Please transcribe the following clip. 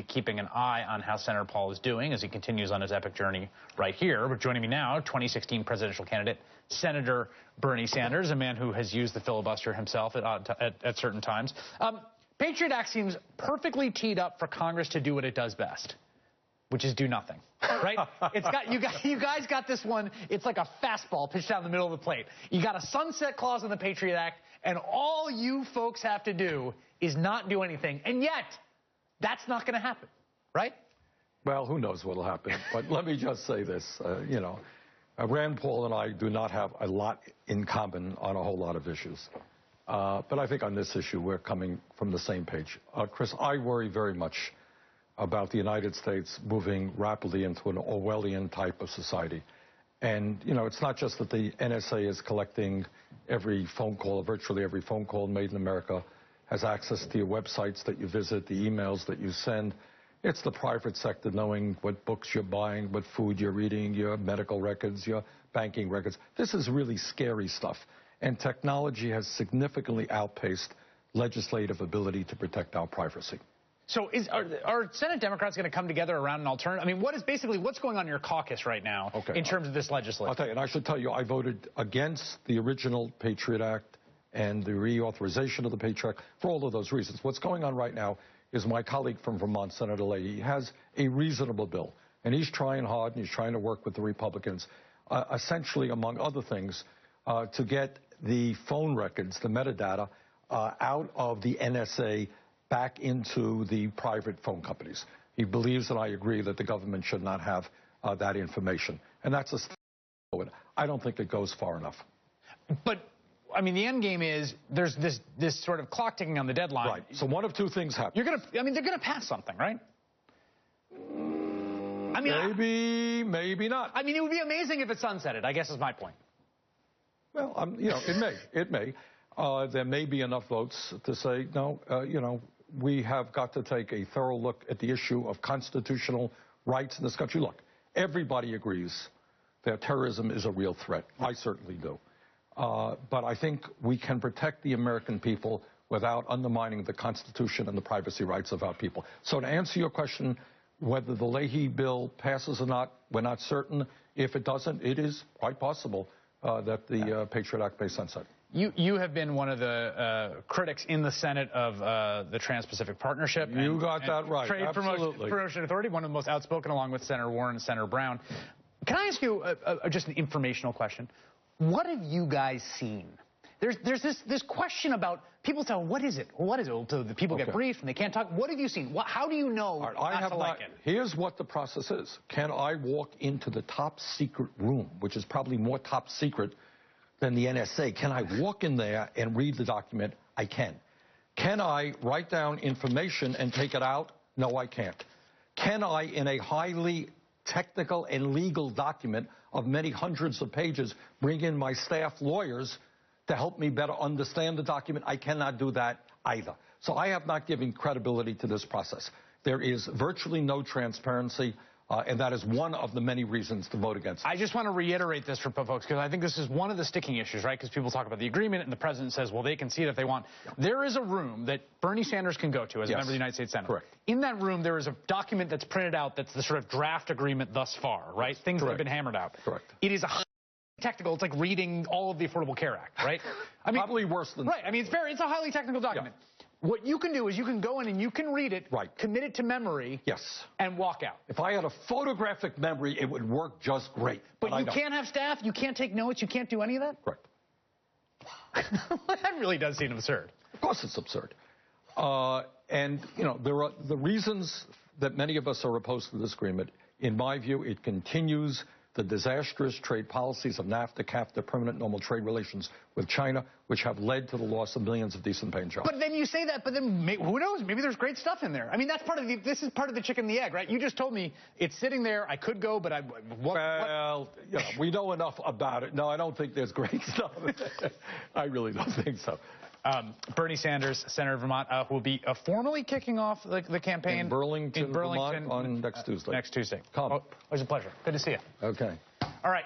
keeping an eye on how Senator Paul is doing as he continues on his epic journey right here. But joining me now, 2016 presidential candidate Senator Bernie Sanders, a man who has used the filibuster himself at certain times. Patriot Act seems perfectly teed up for Congress to do what it does best, which is do nothing, right? It's got you guys got this one. It's like a fastball pitched down the middle of the plate. You got a sunset clause in the Patriot Act, and all you folks have to do is not do anything. And yet, that's not going to happen, right? Well, who knows what will happen? But let me just say this, Rand Paul and I do not have a lot in common on a whole lot of issues. But I think on this issue, we're coming from the same page. Chris, I worry very much about the United States moving rapidly into an Orwellian type of society. And, it's not just that the NSA is collecting every phone call, virtually every phone call made in America, has access to your websites that you visit, the emails that you send. It's the private sector knowing what books you're buying, what food you're eating, your medical records, your banking records. This is really scary stuff. And technology has significantly outpaced legislative ability to protect our privacy. So are Senate Democrats going to come together around an alternative? I mean, what's going on in your caucus right now in terms of this legislation? I'll tell you, and I should tell you, I voted against the original Patriot Act and the reauthorization of the Patriot Act for all of those reasons. What's going on right now is my colleague from Vermont, Senator Leahy, has a reasonable bill, and he's trying hard, and he's trying to work with the Republicans, essentially, among other things, to get the phone records, the metadata, out of the NSA back into the private phone companies. He believes, and I agree, that the government should not have that information. And that's a step forward. I don't think it goes far enough. But I mean, the end game is there's this sort of clock ticking on the deadline. Right. So one of two things happen. They're gonna pass something, right? I mean, maybe not. I mean, it would be amazing if it sunsetted, I guess is my point. Well, it may. There may be enough votes to say, no, we have got to take a thorough look at the issue of constitutional rights in this country. Look, everybody agrees that terrorism is a real threat. I certainly do. But I think we can protect the American people without undermining the Constitution and the privacy rights of our people. So to answer your question, whether the Leahy bill passes or not, we're not certain. If it doesn't, it is quite possible that the Patriot Act may sunset. You have been one of the critics in the Senate of the Trans-Pacific Partnership. You got that right. Trade Absolutely. Promotion Authority, one of the most outspoken, along with Senator Warren and Senator Brown. Can I ask you just an informational question? What have you guys seen? There's this question about people say, what is it? What is it? So the people get briefed and they can't talk. What have you seen? How do you know not to like it? Here's what the process is. Can I walk into the top secret room, which is probably more top secret than the NSA? Can I walk in there and read the document? I can. Can I write down information and take it out? No, I can't. Can I, in a highly technical and legal document of many hundreds of pages, bring in my staff lawyers to help me better understand the document? I cannot do that either. So I have not given credibility to this process. There is virtually no transparency. And that is one of the many reasons to vote against it. I just want to reiterate this for folks, because I think this is one of the sticking issues, right? Because people talk about the agreement, and the president says, well, they can see it if they want. Yeah. There is a room that Bernie Sanders can go to as a member of the United States Senate. Correct. In that room, there is a document that's printed out that's the sort of draft agreement thus far, right? Yes. Things that have been hammered out. Correct. It is a highly technical. It's like reading all of the Affordable Care Act, right? I mean, probably worse than right. I mean, it's a highly technical document. Yeah. What you can do is you can go in and you can read it, commit it to memory, and walk out. If I had a photographic memory, it would work just great. But you can't have staff, you can't take notes, you can't do any of that? Correct. That really does seem absurd. Of course it's absurd. And, there are the reasons that many of us are opposed to this agreement. In my view, it continues the disastrous trade policies of NAFTA, CAFTA, permanent normal trade relations with China, which have led to the loss of millions of decent paying jobs. But then you say that, but then who knows? Maybe there's great stuff in there. I mean, that's part of this is part of the chicken and the egg, right? You just told me it's sitting there. I could go, but well, we know enough about it. No, I don't think there's great stuff. I really don't think so. Bernie Sanders, Senator of Vermont, will be formally kicking off the campaign in Burlington, Vermont on next Tuesday. Next Tuesday. Come. Oh, it was a pleasure. Good to see you. Okay. All right.